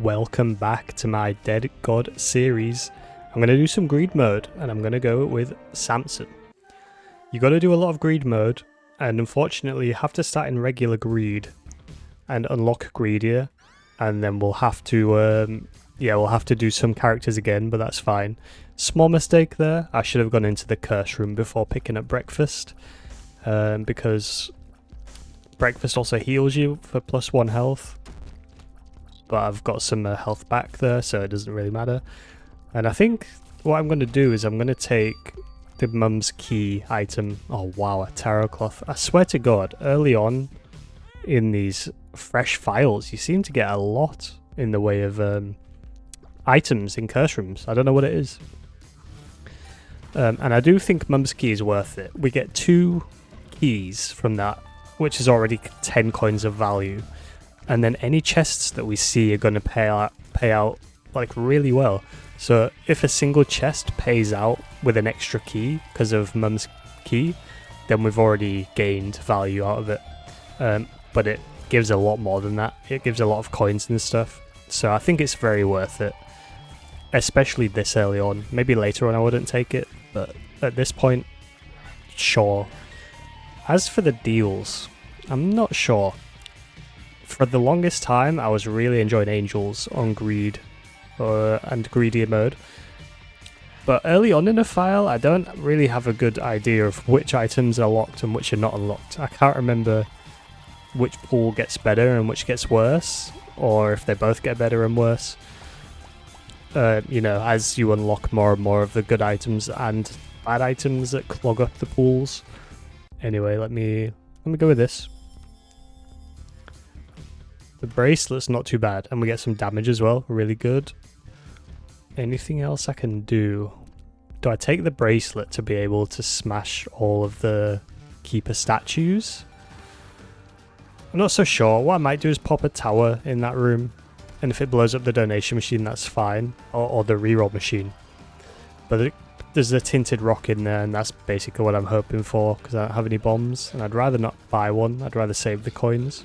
Welcome back to my Dead God series. I'm going to do some greed mode and I'm going to go with Samson. You got to do a lot of greed mode, and unfortunately you have to start in regular greed and unlock greedier, and then we'll have to do some characters again, but that's fine. Small mistake there. I should have gone into the curse room before picking up breakfast, because breakfast also heals you for +1 health. But I've got some health back there, so it doesn't really matter. And I think what I'm going to do is I'm going to take the mum's key item. Oh wow, a tarot cloth. I swear to God, early on in these fresh files, you seem to get a lot in the way of items in curse rooms. I don't know what it is. And I do think mum's key is worth it. We get 2 keys from that, which is already 10 coins of value. And then any chests that we see are going to pay out like really well. So if a single chest pays out with an extra key because of mum's key, then we've already gained value out of it. But it gives a lot more than that. It gives a lot of coins and stuff. So I think it's very worth it, especially this early on. Maybe later on I wouldn't take it, but at this point, sure. As for the deals, I'm not sure. For the longest time, I was really enjoying angels on greed and greedier mode. But early on in a file, I don't really have a good idea of which items are locked and which are not unlocked. I can't remember which pool gets better and which gets worse, or if they both get better and worse. As you unlock more and more of the good items and bad items that clog up the pools. Anyway, let me go with this. The bracelet's not too bad, and we get some damage as well, really good. Anything else I can do? Do I take the bracelet to be able to smash all of the keeper statues? I'm not so sure. What I might do is pop a tower in that room, and if it blows up the donation machine, that's fine, or the reroll machine. But there's a tinted rock in there, and that's basically what I'm hoping for, because I don't have any bombs, and I'd rather not buy one. I'd rather save the coins.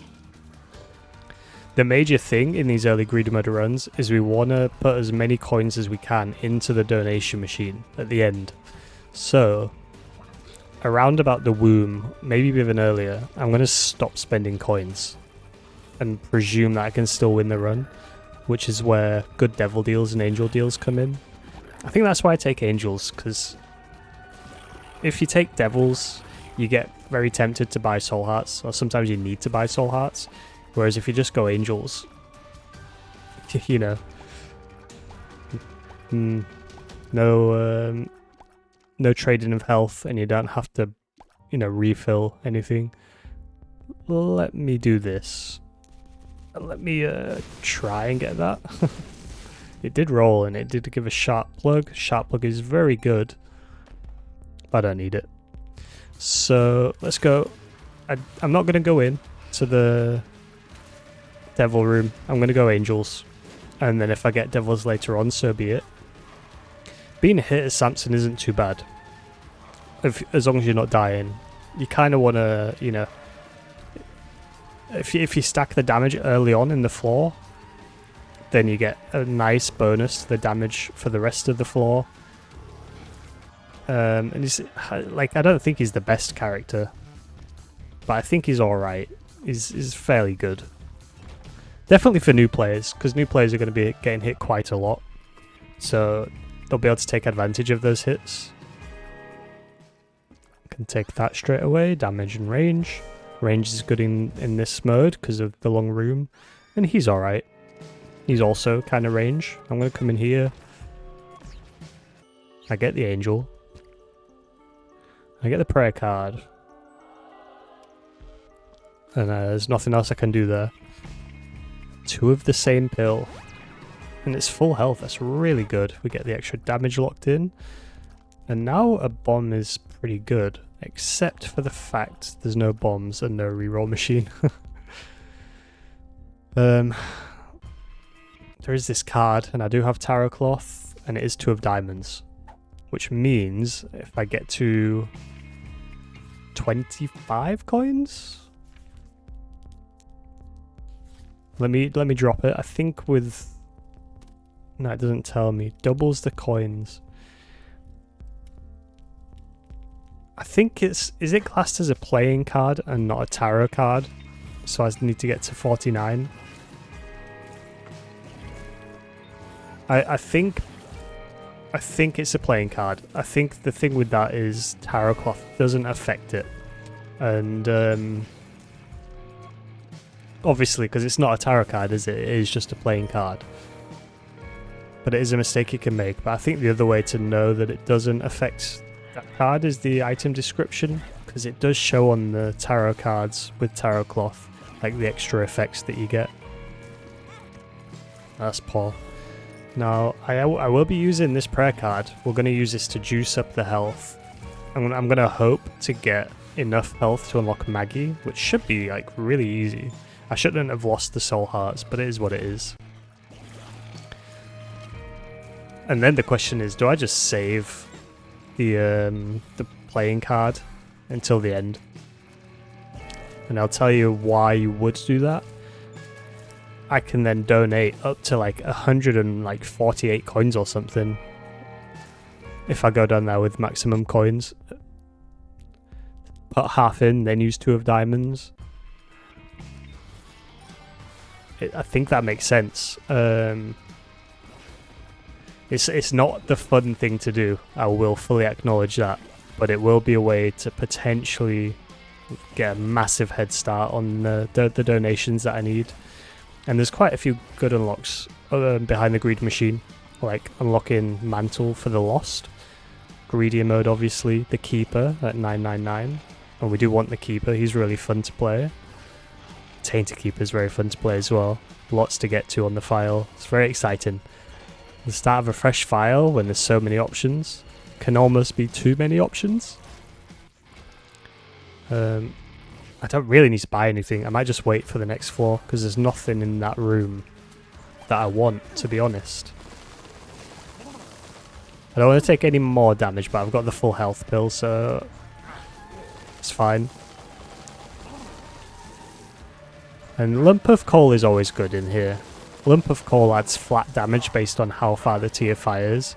The major thing in these early greed mode runs is we want to put as many coins as we can into the donation machine at the end. So, around about the womb, maybe even earlier, I'm going to stop spending coins and presume that I can still win the run, which is where good devil deals and angel deals come in. I think that's why I take angels, because if you take devils, you get very tempted to buy soul hearts, or sometimes you need to buy soul hearts. Whereas if you just go angels, no trading of health, and you don't have to, refill anything. Let me do this. Let me try and get that. It did roll, and it did give a sharp plug. Sharp plug is very good, but I don't need it. So let's go. I'm not going to go in to the devil room. I'm going to go angels, and then if I get devils later on, so be it. Being hit as Samson isn't too bad, as long as you're not dying. You kind of want to, if you stack the damage early on in the floor, then you get a nice bonus to the damage for the rest of the floor. And he's like, I don't think he's the best character, but I think he's alright. He's fairly good. Definitely for new players, because new players are going to be getting hit quite a lot. So they'll be able to take advantage of those hits. Can take that straight away. Damage and range. Range is good in this mode because of the long room. And he's alright. He's also kind of range. I'm going to come in here. I get the angel. I get the prayer card. And there's nothing else I can do there. 2 of the same pill, and it's full health. That's really good. We get the extra damage locked in, and now a bomb is pretty good, except for the fact there's no bombs and no reroll machine. There is this card, and I do have tarot cloth, and it is 2 of diamonds, which means if I get to 25 coins. Let me drop it. I think with No, it doesn't tell me. Doubles the coins. I think is it classed as a playing card and not a tarot card? So I need to get to 49. I think it's a playing card. I think the thing with that is tarot cloth doesn't affect it. And obviously, because it's not a tarot card, is it? It is just a playing card. But it is a mistake you can make. But I think the other way to know that it doesn't affect that card is the item description, because it does show on the tarot cards with tarot cloth, like the extra effects that you get. That's Paul. Now, I will be using this prayer card. We're going to use this to juice up the health. I'm going to hope to get enough health to unlock Maggie, which should be like really easy. I shouldn't have lost the soul hearts, but it is what it is. And then the question is, do I just save the playing card until the end? And I'll tell you why you would do that. I can then donate up to like 148 coins or something if I go down there with maximum coins. Put half in, then use 2 of diamonds. I think that makes sense. It's not the fun thing to do. I will fully acknowledge that, but it will be a way to potentially get a massive head start on the donations that I need. And there's quite a few good unlocks behind the greed machine, like unlocking Mantle for the Lost, Greedier mode obviously, the Keeper at 999, and we do want the Keeper, he's really fun to play. Tainted Keeper is very fun to play as well, lots to get to on the file, it's very exciting. The start of a fresh file when there's so many options can almost be too many options. I don't really need to buy anything. I might just wait for the next floor because there's nothing in that room that I want, to be honest. I don't want to take any more damage, but I've got the full health pill, so it's fine. And Lump of Coal is always good in here. Lump of Coal adds flat damage based on how far the tier fires.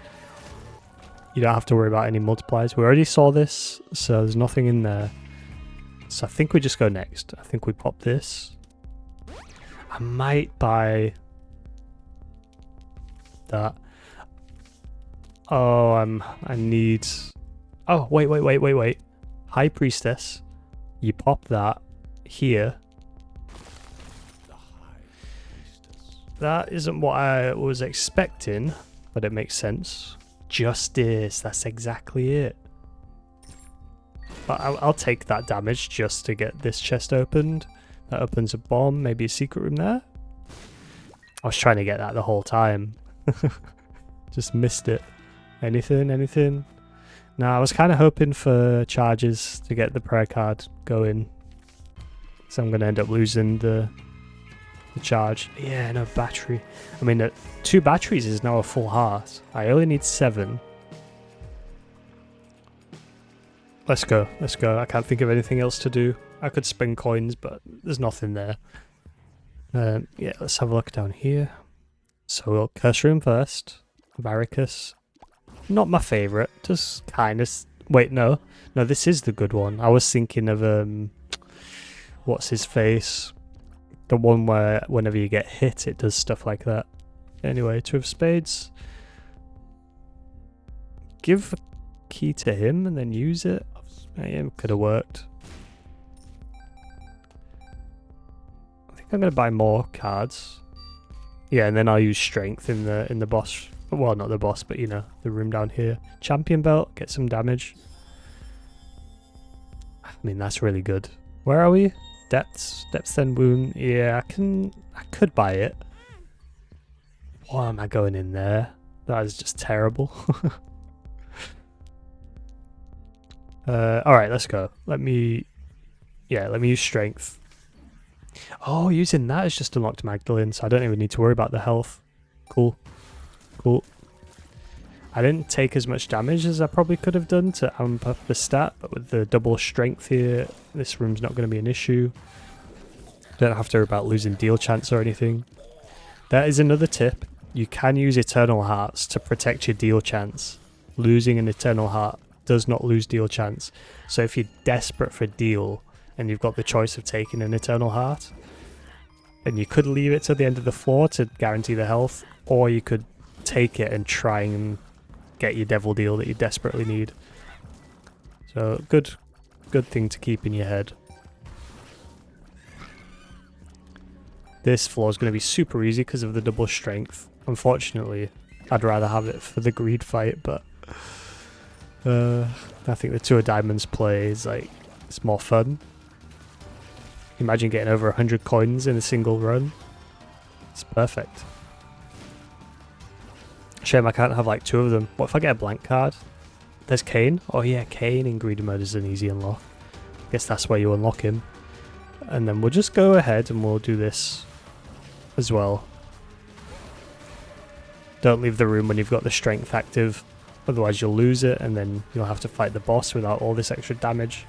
You don't have to worry about any multipliers. We already saw this, so there's nothing in there. So I think we just go next. I think we pop this. I might buy that. Oh, I need... Oh, wait. High Priestess. You pop that here. That isn't what I was expecting, but it makes sense. Justice, that's exactly it. But I'll take that damage just to get this chest opened. That opens a bomb, maybe a secret room there. I was trying to get that the whole time. Just missed it. Anything? No, I was kind of hoping for charges to get the prayer card going. So I'm going to end up losing the charge. Yeah, no battery. I mean, 2 batteries is now a full heart. I only need 7. Let's go. I can't think of anything else to do. I could spend coins, but there's nothing there. Yeah, let's have a look down here. So we'll curse room first. Varicus. Not my favourite. Just kind of... Wait, no. No, this is the good one. I was thinking of... What's his face? The one where whenever you get hit, it does stuff like that. Anyway, 2 of spades. Give a key to him and then use it. Yeah, could have worked. I think I'm going to buy more cards. Yeah, and then I'll use strength in the boss. Well, not the boss, but you know, the room down here. Champion belt, get some damage. I mean, that's really good. Where are we? Depths and wound. Yeah, I could buy it. Why am I going in there? That is just terrible. Alright, let's go. Let me use strength. Oh, using that has just unlocked Magdalene, so I don't even need to worry about the health. Cool. I didn't take as much damage as I probably could have done to amp up the stat, but with the double strength here, this room's not going to be an issue. Don't have to worry about losing deal chance or anything. That is another tip. you can use Eternal Hearts to protect your deal chance. Losing an Eternal Heart does not lose deal chance. So if you're desperate for deal and you've got the choice of taking an Eternal Heart, and you could leave it to the end of the floor to guarantee the health, or you could take it and try and get your devil deal that you desperately need. So good thing to keep in your head. This floor is going to be super easy because of the double strength. Unfortunately, I'd rather have it for the greed fight, but I think the 2 of diamonds play is like, it's more fun. Imagine getting over 100 coins in a single run. It's perfect. Shame I can't have like 2 of them. What if I get a blank card? There's Kane. Oh yeah, Kane in greedy mode is an easy unlock. I guess that's where you unlock him. And then we'll just go ahead and we'll do this as well. Don't leave the room when you've got the strength active, otherwise you'll lose it and then you'll have to fight the boss without all this extra damage.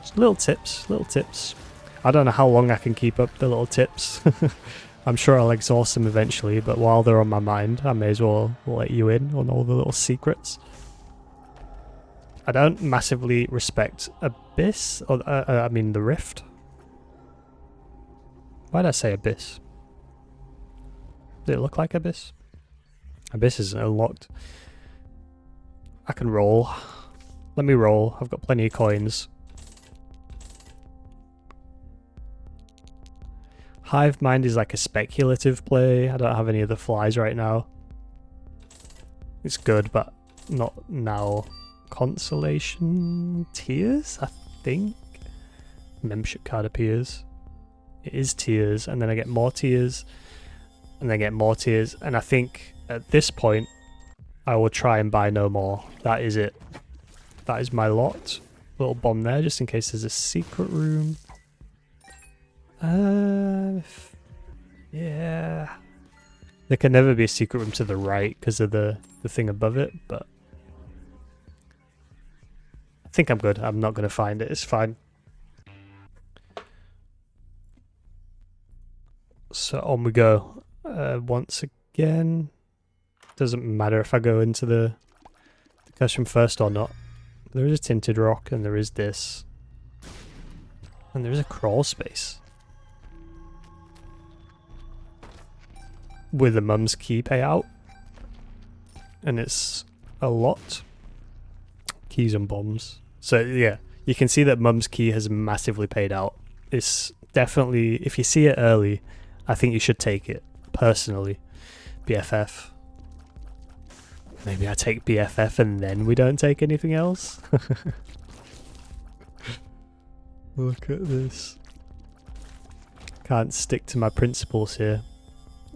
Just little tips. I don't know how long I can keep up the little tips. I'm sure I'll exhaust them eventually, but while they're on my mind, I may as well let you in on all the little secrets. I don't massively respect Abyss, or I mean the Rift. Why did I say Abyss? Did it look like Abyss? Abyss isn't unlocked. I can roll. Let me roll. I've got plenty of coins. Hive Mind is like a speculative play. I don't have any of the flies right now. It's good, but not now. Consolation Tears, I think. Membership card appears. It is Tears, and then I get more Tears, and then I get more Tears, and I think at this point I will try and buy no more. That is it. That is my lot. Little bomb there, just in case there's a secret room. Yeah. There can never be a secret room to the right because of the thing above it, but I think I'm good. I'm not going to find it. It's fine. So on we go. Once again, doesn't matter if I go into the curse room first or not. There is a tinted rock and there is this. And there is a crawl space. With a mum's key payout. And it's a lot. Keys and bombs. So yeah, you can see that mum's key has massively paid out. It's definitely, if you see it early, I think you should take it. Personally. BFF. Maybe I take BFF and then we don't take anything else? Look at this. Can't stick to my principles here.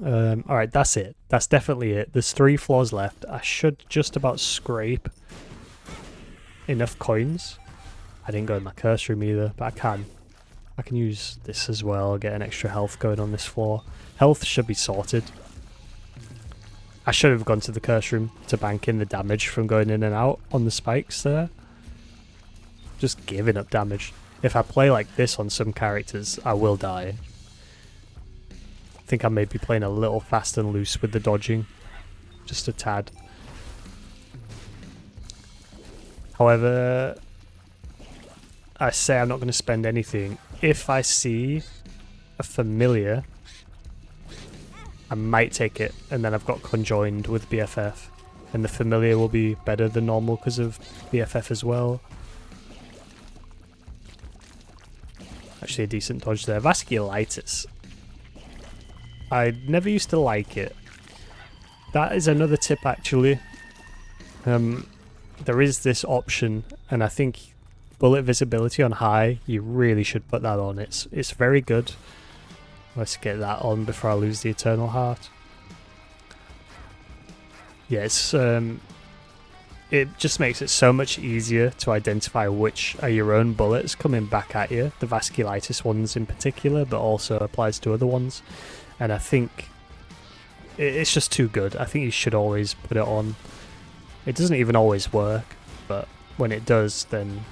Alright, that's it. That's definitely it. There's 3 floors left. I should just about scrape enough coins. I didn't go in my curse room either, but I can. I can use this as well, get an extra health going on this floor. Health should be sorted. I should have gone to the curse room to bank in the damage from going in and out on the spikes there. Just giving up damage. If I play like this on some characters, I will die. I think I may be playing a little fast and loose with the dodging. Just a tad. However, I say I'm not going to spend anything. If I see a familiar, I might take it, and then I've got conjoined with BFF. And the familiar will be better than normal because of BFF as well. Actually a decent dodge there. Vasculitis. I never used to like it. That is another tip actually. There is this option, and I think bullet visibility on high, you really should put that on. It's very good. Let's get that on before I lose the Eternal Heart. Yeah, it just makes it so much easier to identify which are your own bullets coming back at you. The vasculitis ones in particular, but also applies to other ones. And I think it's just too good. I think you should always put it on. It doesn't even always work, but when it does, then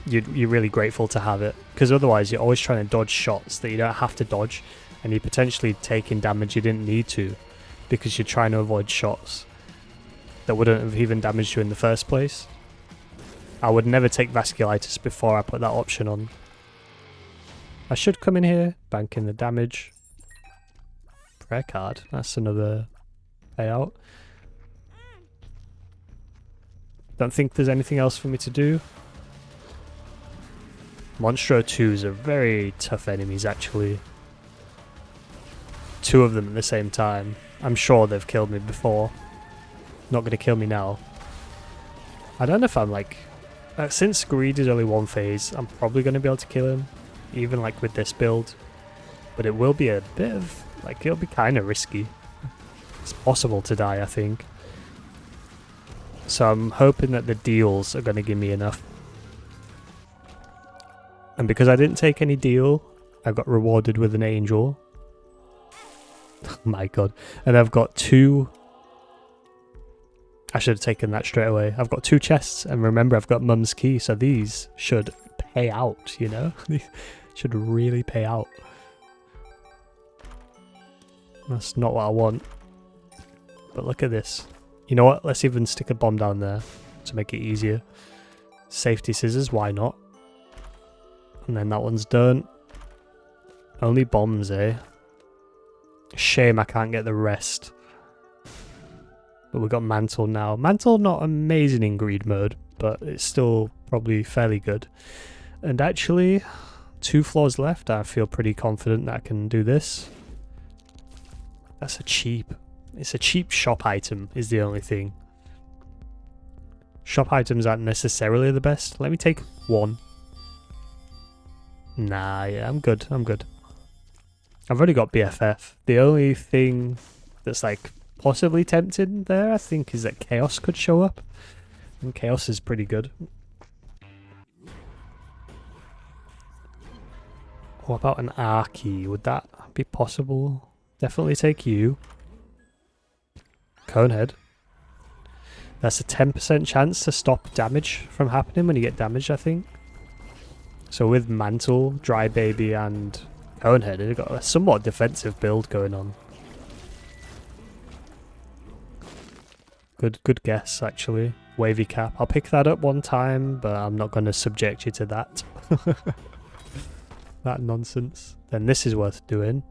you're really grateful to have it. Because otherwise you're always trying to dodge shots that you don't have to dodge. and you're potentially taking damage you didn't need to because you're trying to avoid shots that wouldn't have even damaged you in the first place. I would never take vasculitis before I put that option on. I should come in here, bank in the damage. Prayer card, that's another payout. Don't think there's anything else for me to do. Monstro 2s are very tough enemies actually. 2 of them at the same time. I'm sure they've killed me before. Not gonna kill me now. I don't know if I'm like... since greed is only one phase, I'm probably gonna be able to kill him. Even like with this build. But it will be a bit of... like, it'll be kind of risky. It's possible to die, I think. So I'm hoping that the deals are gonna give me enough. And because I didn't take any deal, I got rewarded with an angel. Oh my god. And I've got 2... I should have taken that straight away. I've got 2 chests, and remember I've got Mum's key, so these should pay out, you know? These should really pay out. That's not what I want. But look at this. You know what? Let's even stick a bomb down there to make it easier. Safety scissors, why not? And then that one's done. Only bombs, eh? Shame I can't get the rest. But we've got Mantle now. Mantle not amazing in greed mode, but it's still probably fairly good. And actually, 2 floors left. I feel pretty confident that I can do this. That's a cheap... it's a cheap shop item is the only thing. Shop items aren't necessarily the best. Let me take 1. Nah, yeah, I'm good. I'm good. I've already got BFF. The only thing that's like... possibly tempted there, I think, is that Chaos could show up. And Chaos is pretty good. What about an Archie? Would that be possible? Definitely take you. Conehead. That's a 10% chance to stop damage from happening when you get damaged, I think. So with Mantle, Dry Baby, and Conehead, they've got a somewhat defensive build going on. Good guess, actually. Wavy cap. I'll pick that up one time, but I'm not going to subject you to that. That nonsense. Then this is worth doing.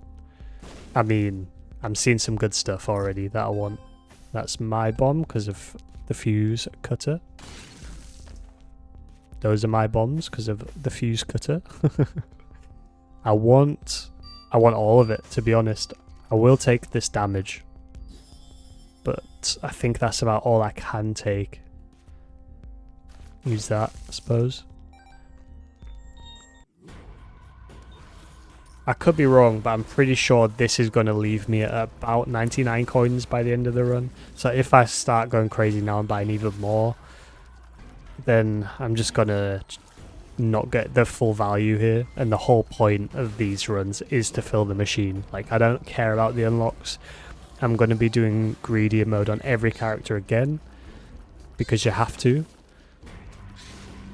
I mean, I'm seeing some good stuff already that I want. That's my bomb because of the fuse cutter. Those are my bombs because of the fuse cutter. I want all of it, to be honest. I will take this damage. But I think that's about all I can take. Use that, I suppose. I could be wrong, but I'm pretty sure this is going to leave me at about 99 coins by the end of the run. So if I start going crazy now and buying even more, then I'm just going to not get the full value here. And the whole point of these runs is to fill the machine. Like, I don't care about the unlocks. I'm going to be doing greedier mode on every character again, because you have to.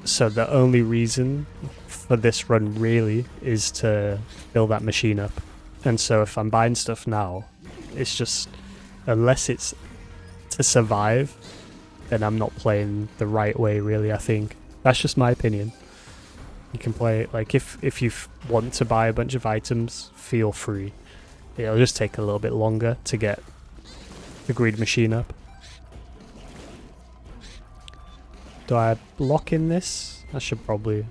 So the only reason for this run really is to fill that machine up. And so if I'm buying stuff now, it's just, unless it's to survive, then I'm not playing the right way really, I think. That's just my opinion. You can play it, like, if you want to buy a bunch of items, feel free. It'll just take a little bit longer to get the greed machine up. Do I lock in this? I should probably...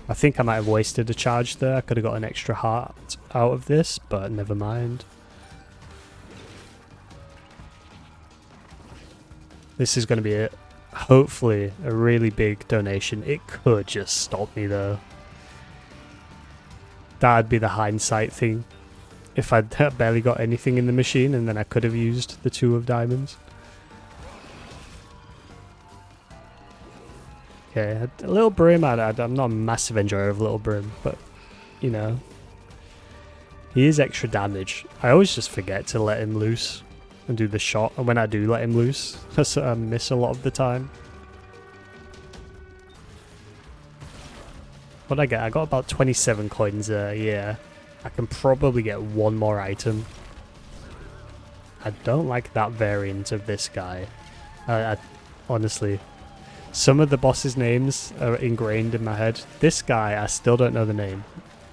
I think I might have wasted a charge there. I could have got an extra heart out of this, but never mind. This is going to be hopefully a really big donation. It could just stop me though. That'd be the hindsight thing. If I'd barely got anything in the machine and then I could have used the 2 of diamonds. Okay, a Little Brim, I'm not a massive enjoyer of Little Brim, but, you know, he is extra damage. I always just forget to let him loose and do the shot, and when I do let him loose, I miss a lot of the time. What did I get? I got about 27 coins, yeah. I can probably get one more item. I don't like that variant of this guy. Honestly, some of the bosses' names are ingrained in my head. This guy, I still don't know the name.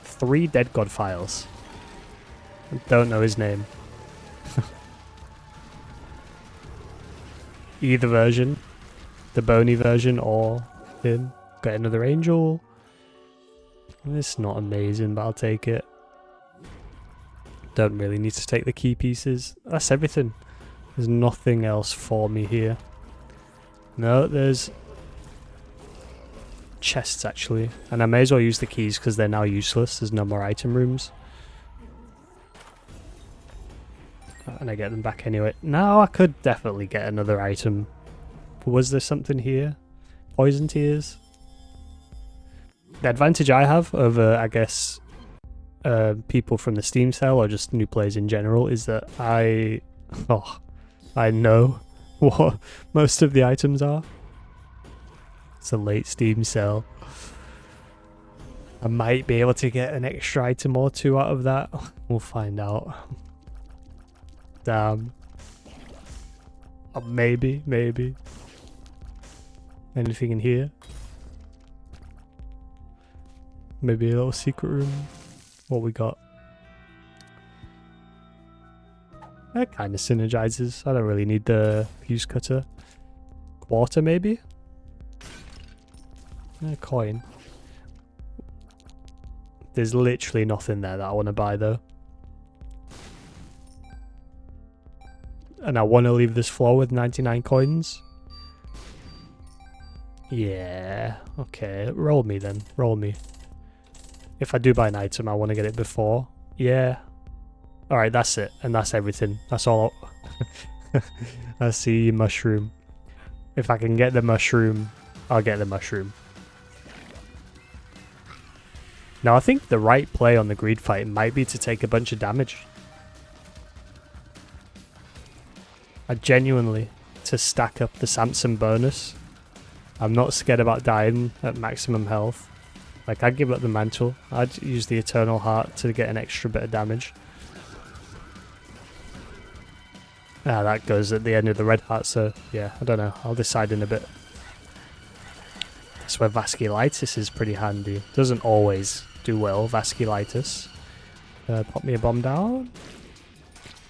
3 Dead God files. I don't know his name. Either version. The bony version or him. Got another angel. It's not amazing, but I'll take it. Don't really need to take the key pieces. That's everything. There's nothing else for me here. No, there's chests actually. And I may as well use the keys because they're now useless. There's no more item rooms. And I get them back anyway. Now I could definitely get another item. Was there something here? Poison tears? The advantage I have over, I guess, people from the Steam sale or just new players in general is that I know what most of the items are. It's a late Steam sale. I might be able to get an extra item or 2 out of that. We'll find out. Damn. Maybe. Anything in here? Maybe a little secret room. What we got? That kind of synergizes. I don't really need the fuse cutter. Quarter maybe? A coin. There's literally nothing there that I want to buy though. And I want to leave this floor with 99 coins. Yeah, okay. Roll me then. Roll me. If I do buy an item, I want to get it before. Yeah. Alright, that's it. And that's everything. That's all. I see mushroom. If I can get the mushroom, I'll get the mushroom. Now, I think the right play on the greed fight might be to take a bunch of damage. Genuinely, to stack up the Samson bonus. I'm not scared about dying at maximum health. Like, I'd give up the mantle. I'd use the eternal heart to get an extra bit of damage. Ah, that goes at the end of the red heart, so yeah, I don't know. I'll decide in a bit. That's where vasculitis is pretty handy. Doesn't always do well, vasculitis. Pop me a bomb down.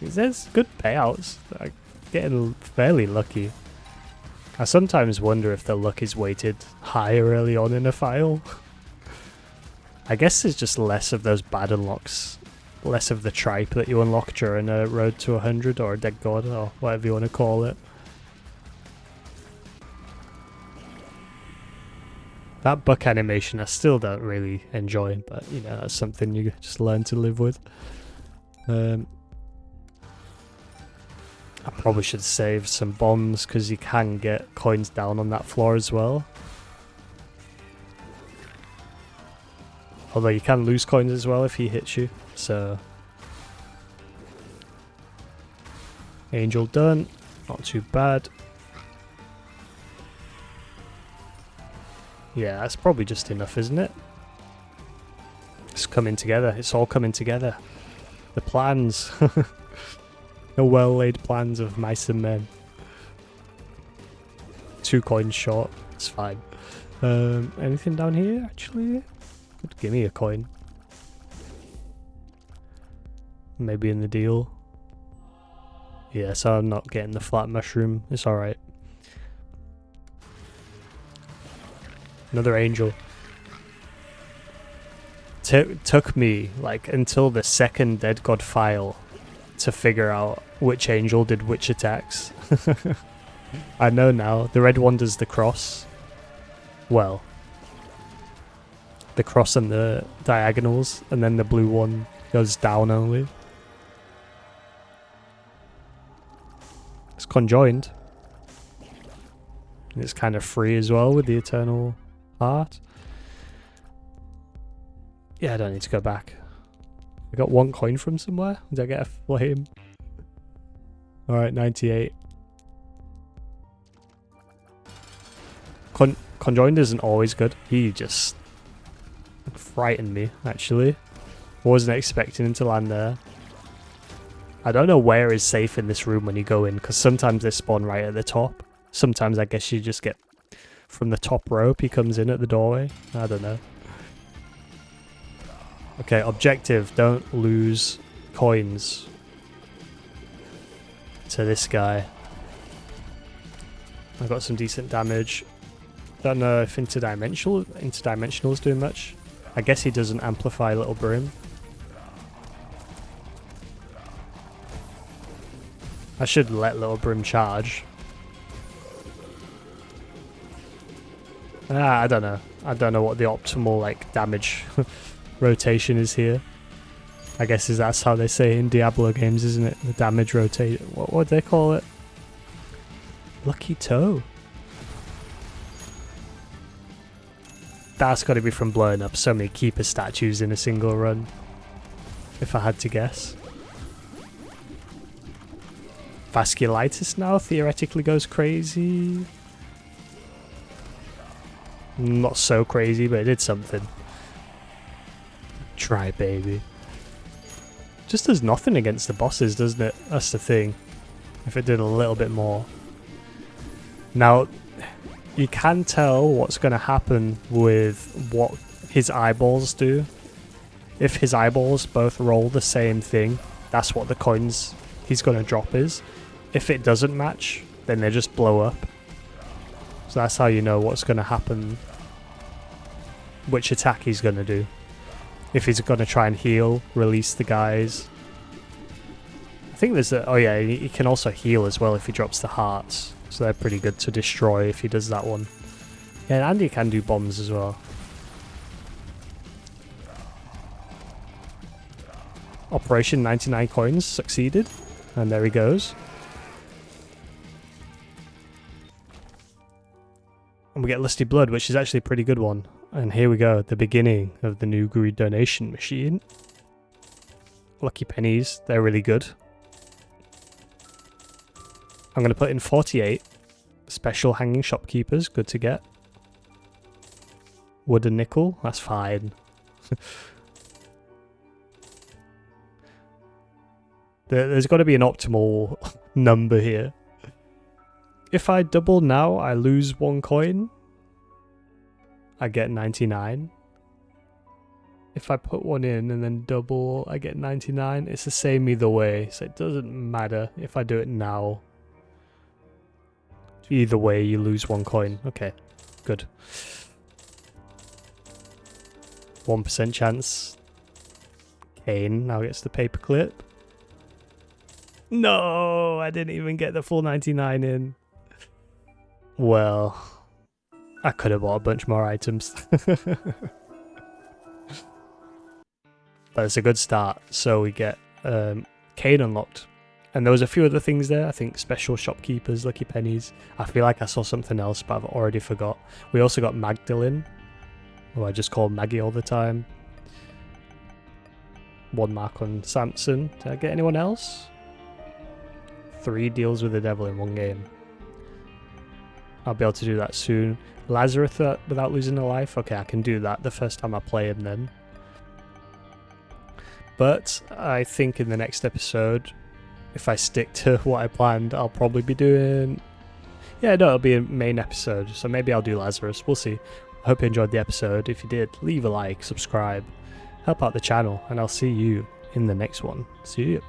There's good payouts. I'm getting fairly lucky. I sometimes wonder if the luck is weighted higher early on in a file. I guess there's just less of those bad unlocks. Less of the tripe that you unlock during a road to 100 or a dead god or whatever you want to call it. That buck animation I still don't really enjoy, but you know, that's something you just learn to live with. I probably should save some bombs because you can get coins down on that floor as well. Although you can lose coins as well if he hits you, so... Angel done, not too bad. Yeah, that's probably just enough, isn't it? It's coming together, it's all coming together. The plans. The well-laid plans of mice and men. 2 coins short, it's fine. Anything down here, actually? Could give me a coin. Maybe in the deal. Yeah, so I'm not getting the flat mushroom. It's alright. Another angel. Took me like until the second Dead God file to figure out which angel did which attacks. I know now. The red one does the cross. Well, the cross and the diagonals, and then the blue one goes down only. It's conjoined. It's kind of free as well with the eternal heart. Yeah, I don't need to go back. I got 1 coin from somewhere. Did I get a flame? Alright, 98. Conjoined isn't always good. He just frightened me, actually. Wasn't expecting him to land there. I don't know where is safe in this room when you go in, because sometimes they spawn right at the top. Sometimes I guess you just get from the top rope, he comes in at the doorway. I don't know. Okay, objective, don't lose coins to this guy. I got some decent damage. Don't know if interdimensional is doing much. I guess he doesn't amplify Little Brim. I should let Little Brim charge. I don't know. I don't know what the optimal like damage rotation is here. I guess that's how they say in Diablo games, isn't it? The damage rotate. What would they call it? Lucky toe. That's got to be from blowing up so many keeper statues in a single run. If I had to guess. Vasculitis now theoretically goes crazy. Not so crazy, but it did something. Try, baby. Just does nothing against the bosses, doesn't it? That's the thing. If it did a little bit more. Now, you can tell what's going to happen with what his eyeballs do. If his eyeballs both roll the same thing, that's what the coins he's going to drop is. If it doesn't match, then they just blow up. So that's how you know what's going to happen, which attack he's going to do. If he's going to try and heal, release the guys. I think there's a... Oh yeah, he can also heal as well if he drops the hearts. So they're pretty good to destroy if he does that one. Yeah, and he can do bombs as well. Operation 99 coins succeeded. And there he goes. And we get Lusty Blood, which is actually a pretty good one. And here we go, the beginning of the new greed donation machine. Lucky pennies, they're really good. I'm going to put in 48. Special hanging shopkeepers, good to get. Wooden nickel, that's fine. There's got to be an optimal number here. If I double now, I lose 1 coin. I get 99. If I put 1 in and then double, I get 99. It's the same either way, so it doesn't matter if I do it now. Either way, you lose 1 coin. Okay, good. 1% chance. Kane now gets the paperclip. No, I didn't even get the full 99 in. Well, I could have bought a bunch more items. But it's a good start. So we get Kane unlocked. And there was a few other things there. I think special shopkeepers, lucky pennies. I feel like I saw something else, but I've already forgot. We also got Magdalene, who I just call Maggie all the time. 1 mark on Samson. Did I get anyone else? 3 deals with the devil in 1 game. I'll be able to do that soon. Lazarus without losing a life? Okay, I can do that the first time I play him then. But I think in the next episode, if I stick to what I planned, I'll probably be doing... Yeah, no, it'll be a main episode, so maybe I'll do Lazarus. We'll see. I hope you enjoyed the episode. If you did, leave a like, subscribe, help out the channel, and I'll see you in the next one. See you.